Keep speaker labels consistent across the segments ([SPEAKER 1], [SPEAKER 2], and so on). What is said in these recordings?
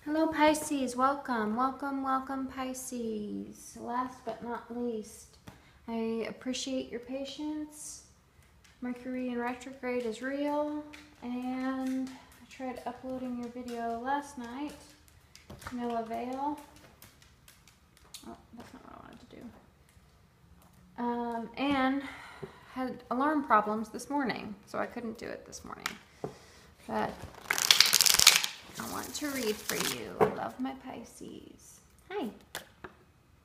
[SPEAKER 1] Hello Pisces, welcome, welcome, welcome Pisces. Last but not least, I appreciate your patience. Mercury in retrograde is real, and I tried uploading your video last night. No avail. Oh, that's not what I wanted to do. And had alarm problems this morning, so I couldn't do it this morning. But I want to read for you. I love my Pisces. Hi.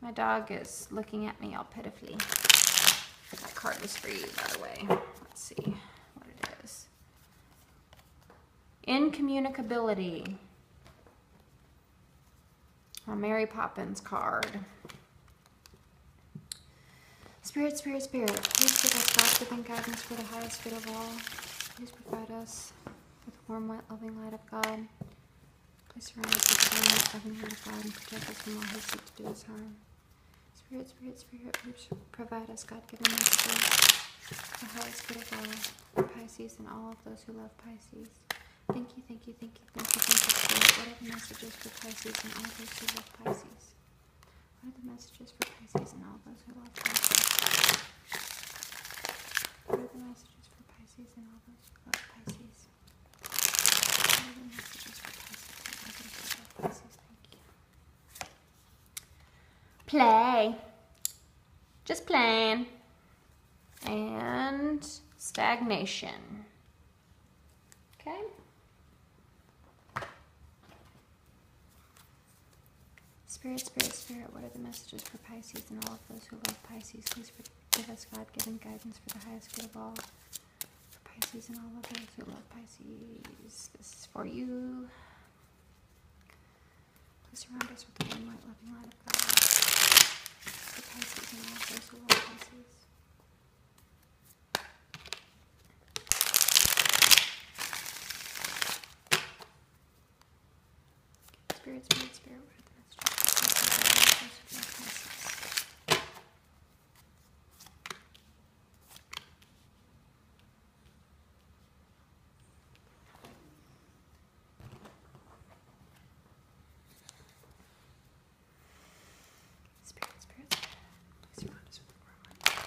[SPEAKER 1] My dog is looking at me all pitifully. That card is for you, by the way. Let's see what it is. Incommunicability. A Mary Poppins card. Spirit, Spirit, Spirit, please give us God-given guidance for the highest good of all. Please provide us with the warm, wet, loving light of God. Please surround us with the warm, wet, loving light of God and protect us from all who seek to do us harm. Spirit, Spirit, Spirit, please provide us God-given messages for the highest good of all, for Pisces and all of those who love Pisces. Thank you, thank you, thank you, thank you, thank you, Spirit. What are the messages for Pisces and all those who love Pisces? What are the messages for Pisces and all those who love Pisces? What are the messages for Pisces and all those who love Pisces? What are the messages for Pisces and all those who love Pisces? Thank you. Play. Just playing. And stagnation. Okay? Spirit, Spirit, Spirit, what are the messages for Pisces and all of those who love Pisces? Please give us God-given guidance for the highest good of all. For Pisces and all of those who love Pisces. This is for you. Please surround us with the warm, light, loving light of God. For Pisces and all of those who love Pisces. Spirit, Spirit, Spirit, what are the messages for Pisces and all of those who love Pisces? Spirit, Spirit, Spirit, please surround us with the warm light. What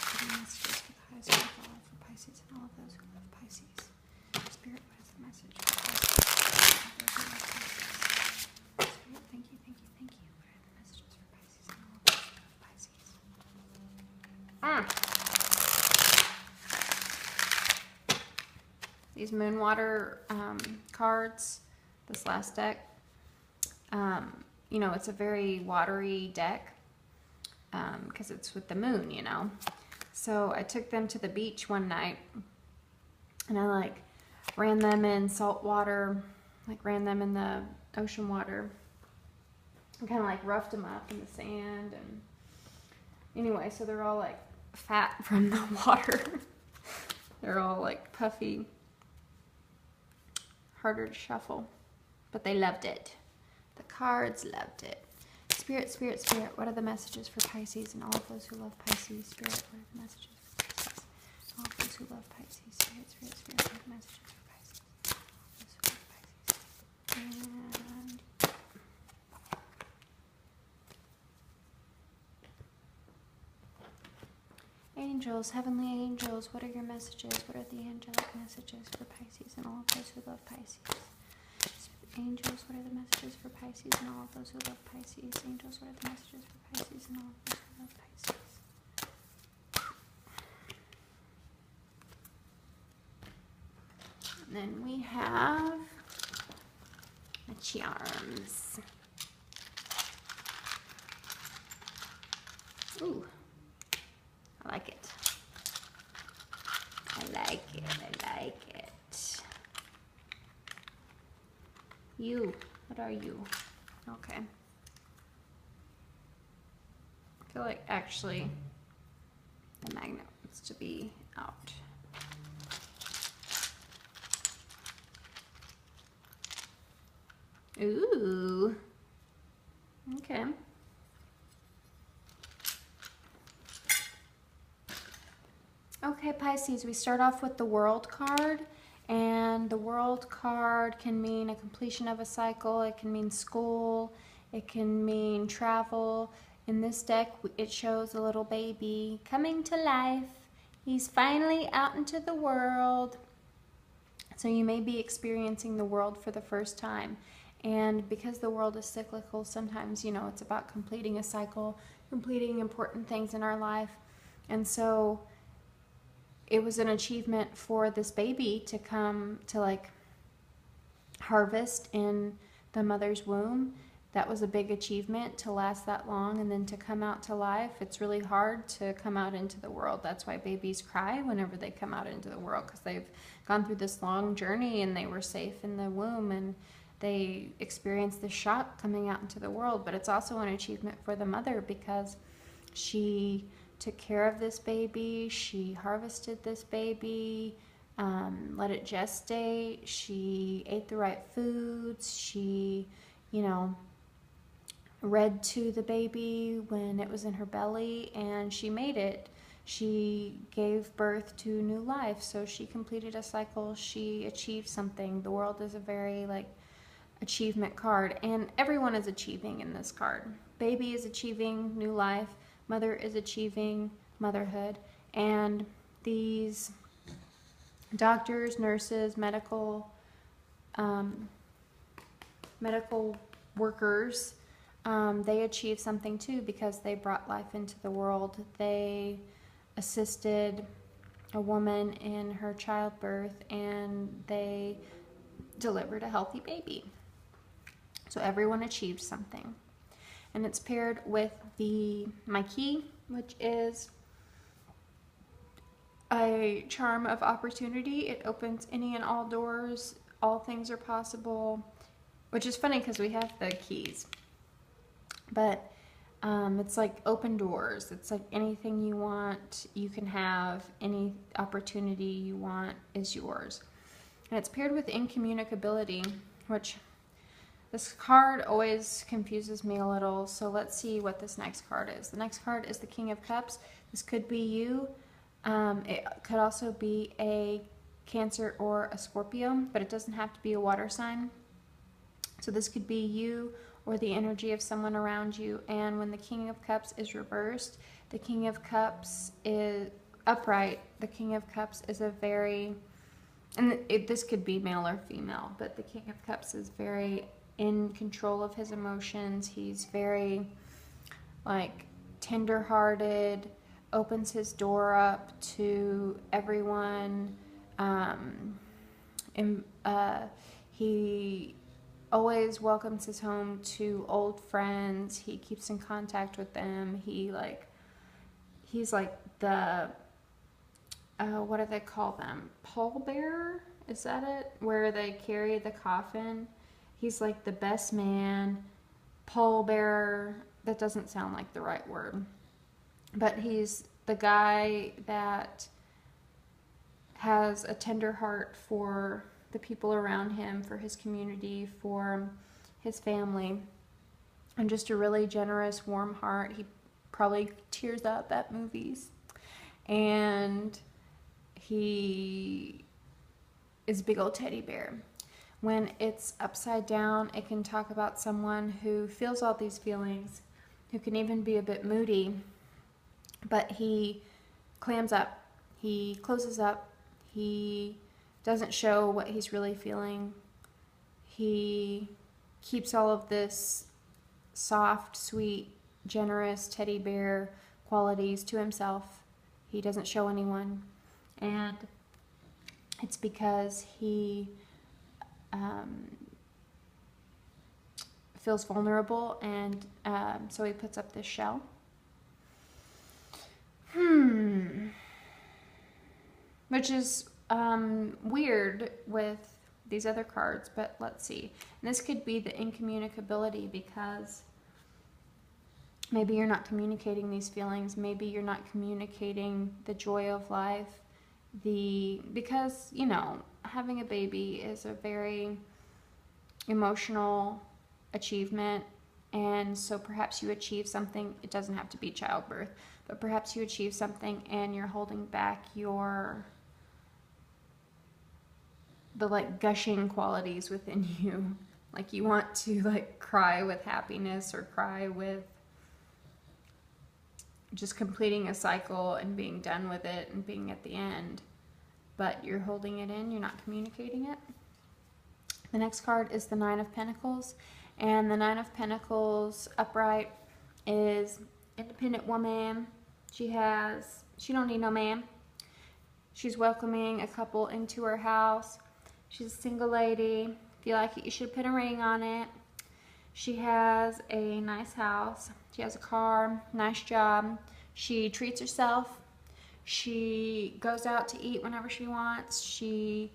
[SPEAKER 1] are the messages for the highest good of all, for Pisces and all of those who love Pisces? Spirit, what is the message for Pisces? Spirit, thank you, thank you, thank you. What are the messages for Pisces and all of those who love Pisces? These Moonwater cards, this last deck, you know, it's a very watery deck because it's with the moon, you know. So I took them to the beach one night and I like ran them in salt water, like ran them in the ocean water and kind of like roughed them up in the sand. And anyway, so they're all like fat from the water. They're all like puffy, harder to shuffle, but they loved it. The cards loved it. Spirit, Spirit, Spirit, what are the messages for Pisces and all of those who love Pisces? Spirit, what are the messages for Pisces? All of those who love Pisces. Spirit, Spirit, Spirit, what are the messages for Pisces? All of those who love Pisces. And angels, heavenly angels, what are your messages? What are the angelic messages for Pisces and all of those who love Pisces? Angels, what are the messages for Pisces and all of those who love Pisces? Angels, what are the messages for Pisces and all of those who love Pisces? And then we have the charms. Ooh, I like it. I like it, I like it. You, what are you? Okay. I feel like actually the magnet needs to be out. Ooh. Okay. Okay, Pisces, we start off with the World card, And the World card can mean a completion of a cycle. It can mean school. It can mean travel. In this deck, it shows a little baby coming to life. He's finally out into the world. So you may be experiencing the world for the first time. And because the world is cyclical, sometimes, you know, it's about completing a cycle, completing important things in our life. And so it was an achievement for this baby to come to like harvest in the mother's womb. That was a big achievement to last that long, and then to come out to life. It's really hard to come out into the world. That's why babies cry whenever they come out into the world, because they've gone through this long journey and they were safe in the womb and they experienced the shock coming out into the world. But it's also an achievement for the mother because she took care of this baby, she harvested this baby, let it gestate, she ate the right foods, she, you know, read to the baby when it was in her belly, and she made it. She gave birth to new life, so she completed a cycle, she achieved something. The world is a very like achievement card, and everyone is achieving in this card. Baby is achieving new life, mother is achieving motherhood, and these doctors, nurses, medical workers, they achieved something too because they brought life into the world. They assisted a woman in her childbirth and they delivered a healthy baby. So everyone achieved something. And it's paired with my key, which is a charm of opportunity. It opens any and all doors. All things are possible, which is funny because we have the keys. But it's like open doors. It's like anything you want, you can have. Any opportunity you want is yours. And it's paired with incommunicability, which this card always confuses me a little. So let's see what this next card is. The next card is the King of Cups. This could be you. It could also be a Cancer or a Scorpio, but it doesn't have to be a water sign. So this could be you or the energy of someone around you. And when the King of Cups is reversed, the King of Cups is upright. The King of Cups is a very, and this could be male or female, but the King of Cups is very in control of his emotions. He's very like tender-hearted, opens his door up to everyone. He always welcomes his home to old friends. He keeps in contact with them. He's like the what do they call them? Pallbearer? Is that it? Where they carry the coffin. He's like the best man. Pallbearer. That doesn't sound like the right word. But he's the guy that has a tender heart for the people around him, for his community, for his family, and just a really generous, warm heart. He probably tears up at movies, and he is a big old teddy bear. When it's upside down, it can talk about someone who feels all these feelings, who can even be a bit moody, but he clams up, he closes up, he doesn't show what he's really feeling. He keeps all of this soft, sweet, generous teddy bear qualities to himself. He doesn't show anyone. And it's because he feels vulnerable, and so he puts up this shell. Which is weird with these other cards, but let's see. And this could be the incommunicability, because maybe you're not communicating these feelings. Maybe you're not communicating the joy of life. Because, you know, having a baby is a very emotional achievement. And so perhaps you achieve something. It doesn't have to be childbirth, but perhaps you achieve something and you're holding back your the like gushing qualities within you. Like you want to like cry with happiness or cry with just completing a cycle and being done with it and being at the end, but you're holding it in, you're not communicating it. The next card is the Nine of Pentacles, and the Nine of Pentacles upright is independent woman. She don't need no man. She's welcoming a couple into her house. She's a single lady. If you like it, you should put a ring on it. She has a nice house. She has a car, nice job. She treats herself. She goes out to eat whenever she wants. She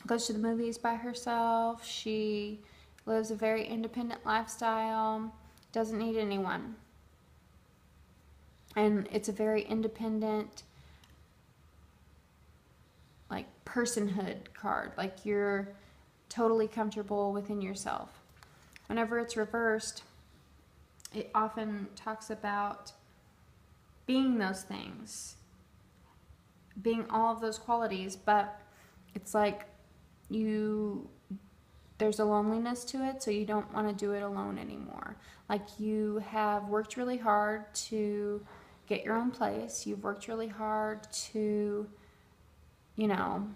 [SPEAKER 1] goes to the movies by herself. She lives a very independent lifestyle. Doesn't need anyone. And it's a very independent, like, personhood card. Like, you're totally comfortable within yourself. Whenever it's reversed, it often talks about being those things, being all of those qualities, but it's like there's a loneliness to it, so you don't want to do it alone anymore. Like, you have worked really hard to get your own place. You've worked really hard to, you know,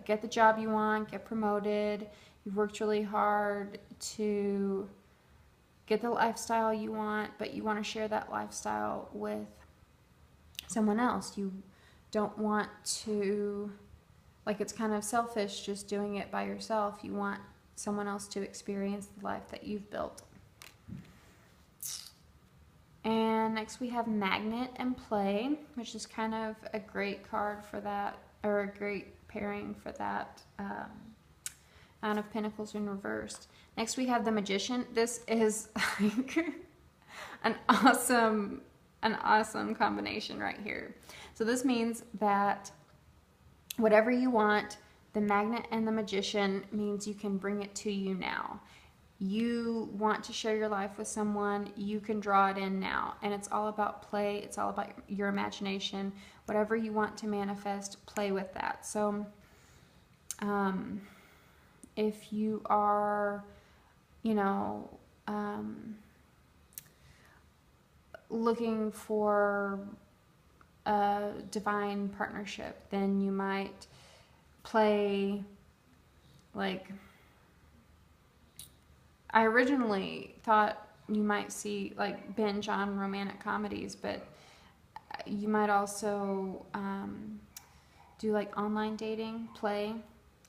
[SPEAKER 1] get the job you want, get promoted. You've worked really hard to get the lifestyle you want, but you want to share that lifestyle with someone else. You don't want to, like, it's kind of selfish just doing it by yourself. You want someone else to experience the life that you've built. And next we have Magnet and Play, which is kind of a great card for that, or a great pairing for that Nine of Pentacles in reversed. Next we have the Magician. This is like an awesome combination right here. So this means that whatever you want, the Magnet and the Magician means you can bring it to you now. You want to share your life with someone, you can draw it in now. And it's all about play. It's all about your imagination. Whatever you want to manifest, play with that. So if you are, you know, looking for a divine partnership, then you might play, like, I originally thought you might see, like, binge on romantic comedies, but you might also do, like, online dating, play,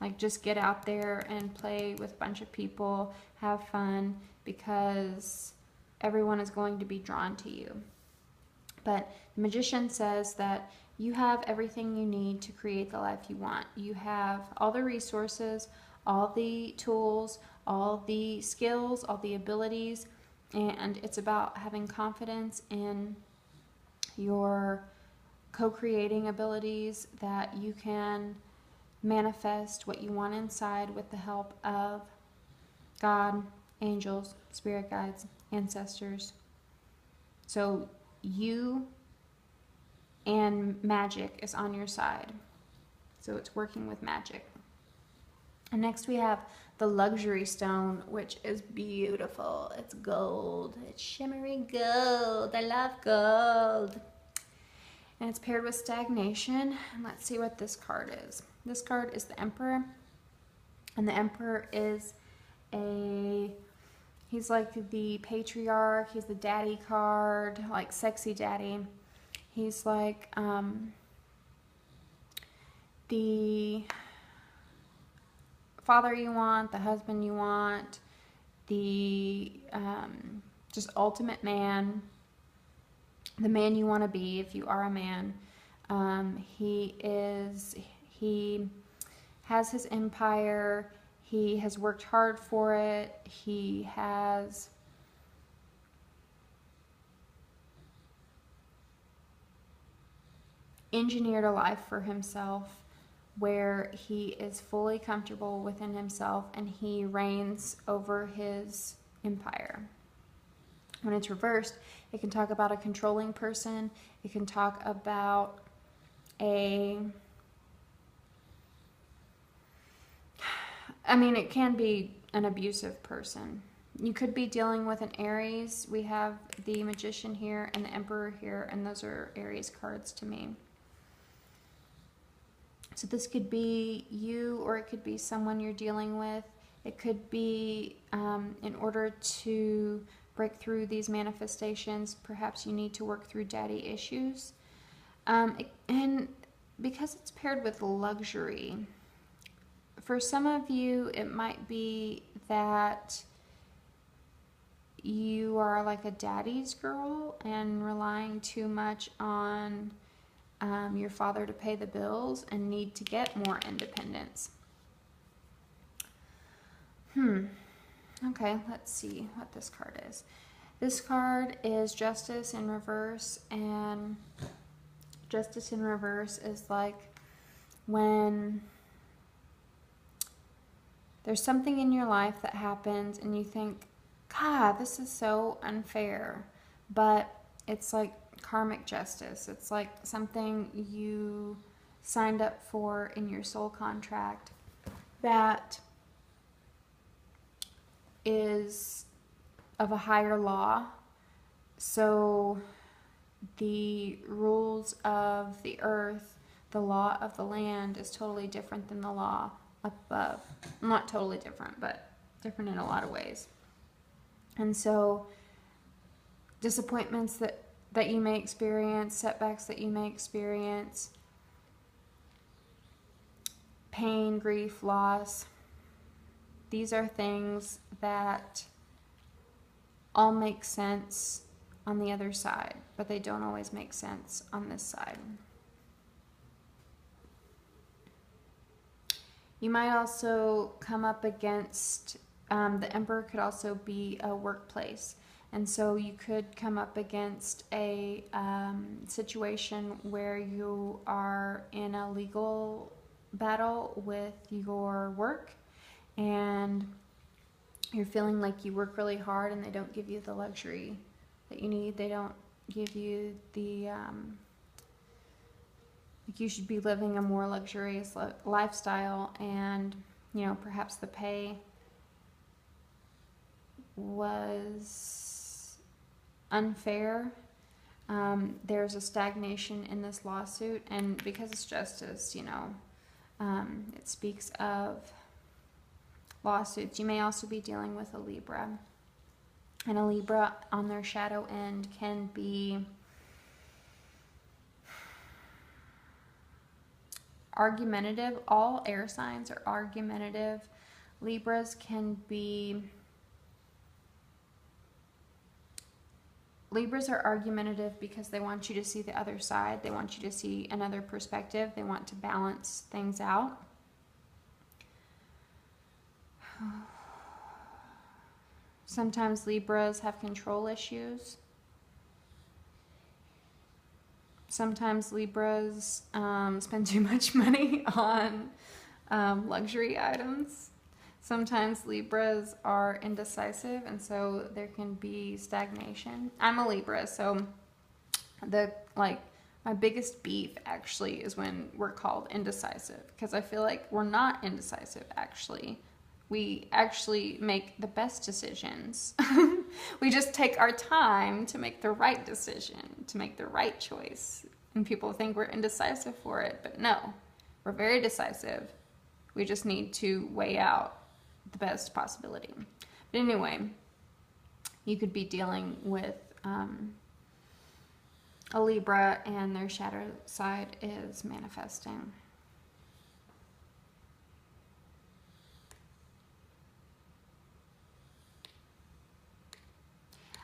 [SPEAKER 1] like, just get out there and play with a bunch of people, have fun, because everyone is going to be drawn to you. But the Magician says that you have everything you need to create the life you want. You have all the resources, all the tools, all the skills, all the abilities, and it's about having confidence in your co-creating abilities, that you can manifest what you want inside with the help of God, angels, spirit guides, ancestors. So you and magic is on your side. So it's working with magic. And next we have the Luxury Stone, which is beautiful. It's gold. It's shimmery gold. I love gold. And it's paired with Stagnation. And let's see what this card is. This card is the Emperor. And the Emperor is he's like the patriarch. He's the daddy card, like sexy daddy. He's like the father you want, the husband you want, the just ultimate man, the man you want to be if you are a man. He has his empire. He has worked hard for it. He has engineered a life for himself where he is fully comfortable within himself and he reigns over his empire. When it's reversed, it can talk about a controlling person. It can talk about a I mean, it can be an abusive person. You could be dealing with an Aries. We have the Magician here and the Emperor here, and those are Aries cards to me. So this could be you, or it could be someone you're dealing with. It could be in order to break through these manifestations, perhaps you need to work through daddy issues. And because it's paired with luxury, for some of you, it might be that you are like a daddy's girl and relying too much on your father to pay the bills and need to get more independence. Okay, let's see what this card is. This card is Justice in reverse, and Justice in reverse is like when there's something in your life that happens and you think, God, this is so unfair, but it's like karmic justice. It's like something you signed up for in your soul contract that is of a higher law. So the rules of the earth, the law of the land is totally different than the law above. Not totally different, but different in a lot of ways. And so disappointments that you may experience, setbacks that you may experience, pain, grief, loss, these are things that all make sense on the other side, but they don't always make sense on this side. You might also come up against, the Emperor could also be a workplace. And so you could come up against a situation where you are in a legal battle with your work and you're feeling like you work really hard and they don't give you the luxury that you need. They don't give you the, like you should be living a more luxurious lifestyle, and, you know, perhaps the pay was unfair. There's a stagnation in this lawsuit, and because it's justice, you know, it speaks of lawsuits. You may also be dealing with a Libra, and a Libra on their shadow end can be argumentative. All air signs are argumentative. Libras are argumentative because they want you to see the other side. They want you to see another perspective. They want to balance things out. Sometimes Libras have control issues. Sometimes Libras spend too much money on luxury items. Sometimes Libras are indecisive, and so there can be stagnation. I'm a Libra, so my biggest beef actually is when we're called indecisive, because I feel like we're not indecisive actually. We actually make the best decisions. We just take our time to make the right decision, to make the right choice. And people think we're indecisive for it, but no, we're very decisive. We just need to weigh out the best possibility. But anyway, you could be dealing with a Libra and their shadow side is manifesting.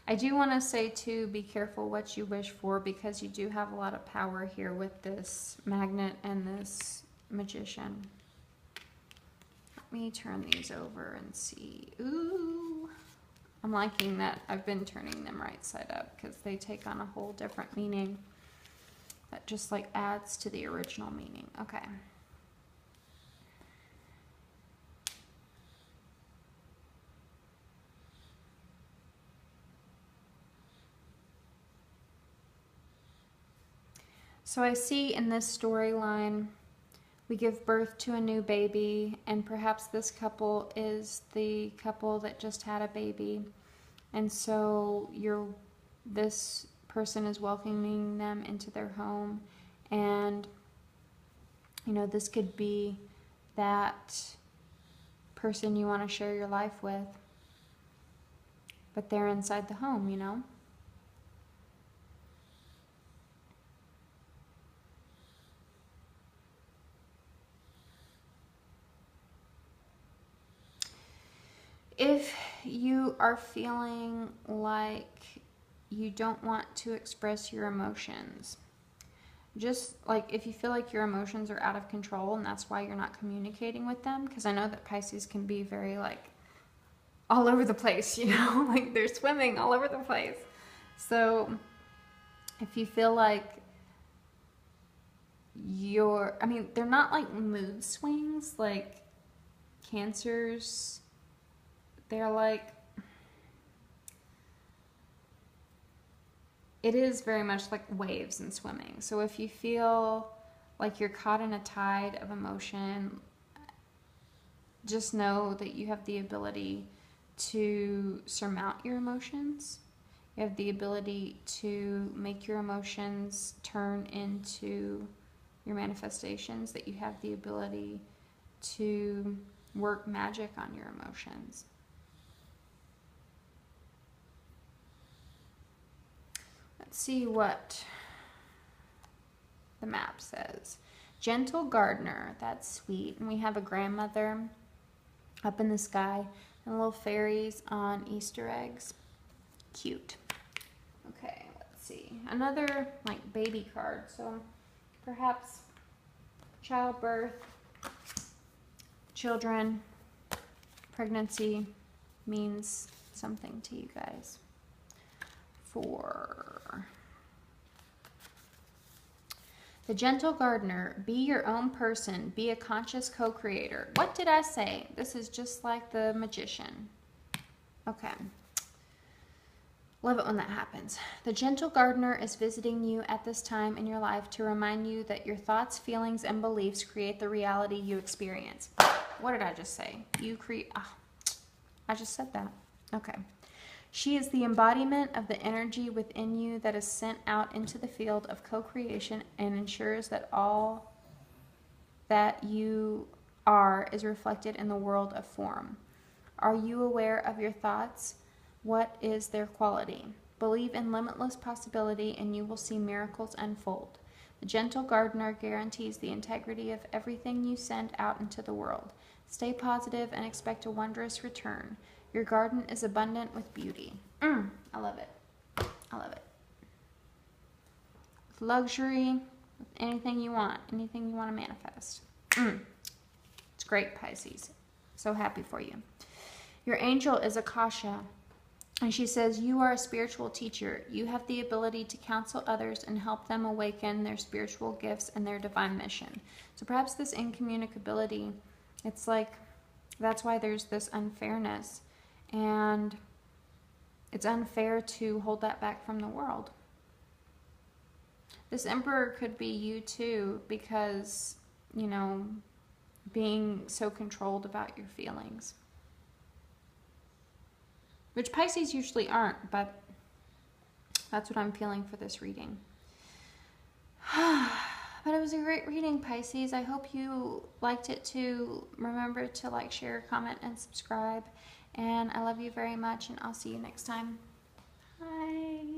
[SPEAKER 1] I do want to say too, be careful what you wish for, because you do have a lot of power here with this Magnet and this Magician. Let me turn these over and see. Ooh, I'm liking that I've been turning them right side up, because they take on a whole different meaning that just like adds to the original meaning. Okay. So I see in this storyline We give birth to a new baby, and perhaps this couple is the couple that just had a baby. And so this person is welcoming them into their home. And, you know, this could be that person you want to share your life with. But they're inside the home, you know? If you are feeling like you don't want to express your emotions, just like if you feel like your emotions are out of control and that's why you're not communicating with them, because I know that Pisces can be very like all over the place, you know, like they're swimming all over the place. So if you feel like I mean, they're not like mood swings like Cancers. They're like, it is very much like waves and swimming. So if you feel like you're caught in a tide of emotion, just know that you have the ability to surmount your emotions. You have the ability to make your emotions turn into your manifestations, that you have the ability to work magic on your emotions. Let's see what the map says. Gentle gardener, that's sweet. And we have a grandmother up in the sky and little fairies on Easter eggs. Cute. Okay, let's see. Another like baby card. So perhaps childbirth, children, pregnancy means something to you guys. For the gentle gardener, be your own person, be a conscious co-creator. What did I say? This is just like the magician. Okay. Love it when that happens. The gentle gardener is visiting you at this time in your life to remind you that your thoughts, feelings, and beliefs create the reality you experience. What did I just say? You create... I just said that. Okay. She is the embodiment of the energy within you that is sent out into the field of co-creation and ensures that all that you are is reflected in the world of form. Are you aware of your thoughts? What is their quality? Believe in limitless possibility and you will see miracles unfold. The gentle gardener guarantees the integrity of everything you send out into the world. Stay positive and expect a wondrous return. Your garden is abundant with beauty. I love it. I love it. With luxury, with anything you want to manifest. It's great, Pisces. So happy for you. Your angel is Akasha, and she says, you are a spiritual teacher. You have the ability to counsel others and help them awaken their spiritual gifts and their divine mission. So perhaps this incommunicability, it's like, that's why there's this unfairness. And it's unfair to hold that back from the world. This Emperor could be you too, because, you know, being so controlled about your feelings. Which Pisces usually aren't, but that's what I'm feeling for this reading. But it was a great reading, Pisces. I hope you liked it too. Remember to like, share, comment, and subscribe. And I love you very much, and I'll see you next time. Bye.